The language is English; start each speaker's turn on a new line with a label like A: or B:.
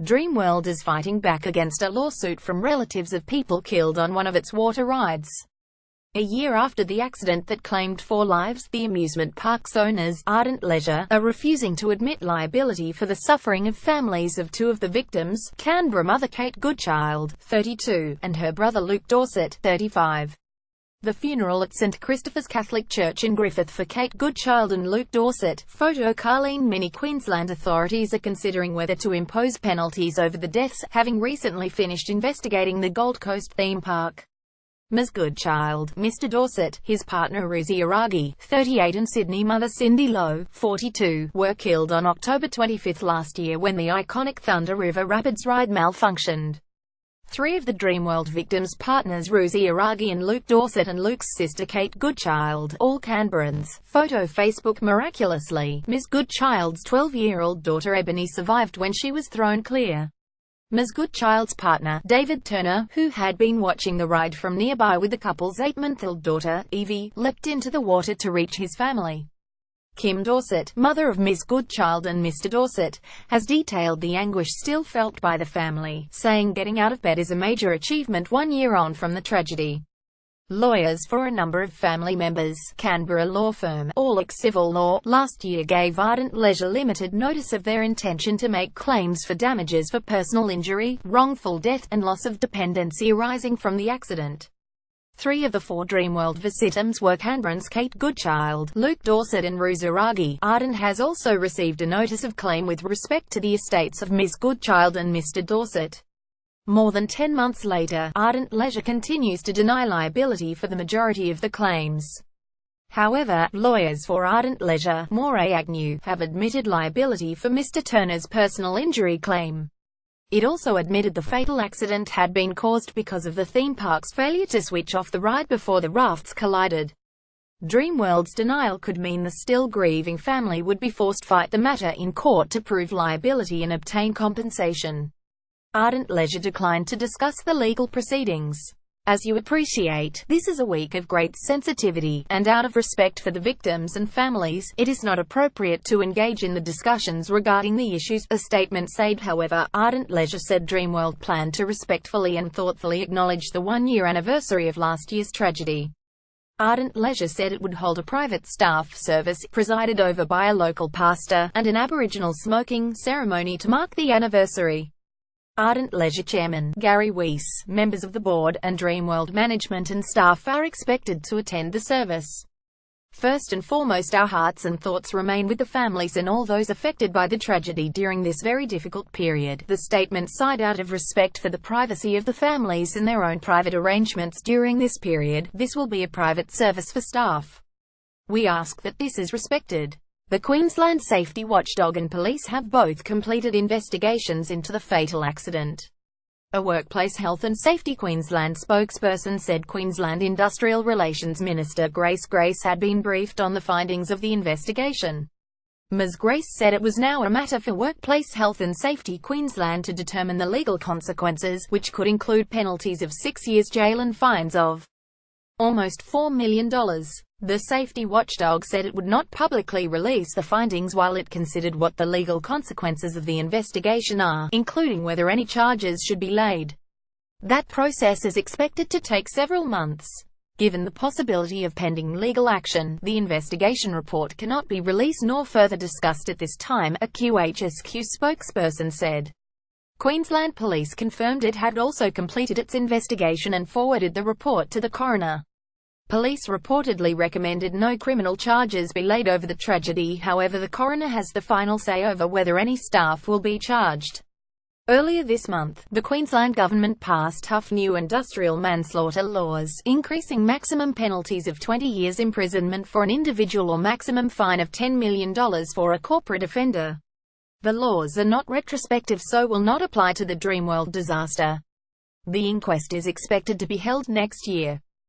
A: Dreamworld is fighting back against a lawsuit from relatives of people killed on one of its water rides. A year after the accident that claimed 4 lives, the amusement park's owners, Ardent Leisure, are refusing to admit liability for the suffering of families of 2 of the victims, Canberra mother Kate Goodchild, 32, and her brother Luke Dorset, 35. The funeral at St Christopher's Catholic Church in Griffith for Kate Goodchild and Luke Dorset. Photo Carleen Mini Queensland authorities are considering whether to impose penalties over the deaths, having recently finished investigating the Gold Coast theme park. Ms Goodchild, Mr Dorset, his partner Ruzi Aragi, 38 and Sydney mother Cindy Lowe, 42, were killed on October 25 last year when the iconic Thunder River Rapids ride malfunctioned. 3 of the Dreamworld victims' partners Ruzi Aragi and Luke Dorset and Luke's sister Kate Goodchild, all Canberrans. Photo Facebook. Miraculously, Ms Goodchild's 12-year-old daughter Ebony survived when she was thrown clear. Ms Goodchild's partner, David Turner, who had been watching the ride from nearby with the couple's 8-month-old daughter, Evie, leapt into the water to reach his family. Kim Dorset, mother of Ms Goodchild and Mr Dorset, has detailed the anguish still felt by the family, saying getting out of bed is a major achievement 1 year on from the tragedy. Lawyers for a number of family members, Canberra law firm, Orlick Civil Law, last year gave Ardent Leisure Limited notice of their intention to make claims for damages for personal injury, wrongful death, and loss of dependency arising from the accident. 3 of the 4 Dreamworld victims were Canberrans Kate Goodchild, Luke Dorset and Ruzi Aragi. Ardent has also received a notice of claim with respect to the estates of Ms Goodchild and Mr Dorset. More than 10 months later, Ardent Leisure continues to deny liability for the majority of the claims. However, lawyers for Ardent Leisure, Moray Agnew, have admitted liability for Mr Turner's personal injury claim. It also admitted the fatal accident had been caused because of the theme park's failure to switch off the ride before the rafts collided. Dreamworld's denial could mean the still grieving family would be forced to fight the matter in court to prove liability and obtain compensation. Ardent Leisure declined to discuss the legal proceedings. As you appreciate, this is a week of great sensitivity, and out of respect for the victims and families, it is not appropriate to engage in the discussions regarding the issues, a statement said. However, Ardent Leisure said Dreamworld planned to respectfully and thoughtfully acknowledge the 1-year anniversary of last year's tragedy. Ardent Leisure said it would hold a private staff service, presided over by a local pastor, and an Aboriginal smoking ceremony to mark the anniversary. Ardent Leisure Chairman Gary Weiss, members of the board, and Dreamworld management and staff are expected to attend the service. First and foremost, our hearts and thoughts remain with the families and all those affected by the tragedy during this very difficult period. The statement cited out of respect for the privacy of the families and their own private arrangements during this period. This will be a private service for staff. We ask that this is respected. The Queensland Safety Watchdog and police have both completed investigations into the fatal accident. A Workplace Health and Safety Queensland spokesperson said Queensland Industrial Relations Minister Grace had been briefed on the findings of the investigation. Ms Grace said it was now a matter for Workplace Health and Safety Queensland to determine the legal consequences, which could include penalties of 6 years jail and fines of almost $4 million. The safety watchdog said it would not publicly release the findings while it considered what the legal consequences of the investigation are, including whether any charges should be laid. That process is expected to take several months. Given the possibility of pending legal action, the investigation report cannot be released nor further discussed at this time, a QHSQ spokesperson said. Queensland Police confirmed it had also completed its investigation and forwarded the report to the coroner. Police reportedly recommended no criminal charges be laid over the tragedy. However, the coroner has the final say over whether any staff will be charged. Earlier this month, the Queensland government passed tough new industrial manslaughter laws, increasing maximum penalties of 20 years imprisonment for an individual or maximum fine of $10 million for a corporate offender. The laws are not retrospective, so will not apply to the Dreamworld disaster. The inquest is expected to be held next year.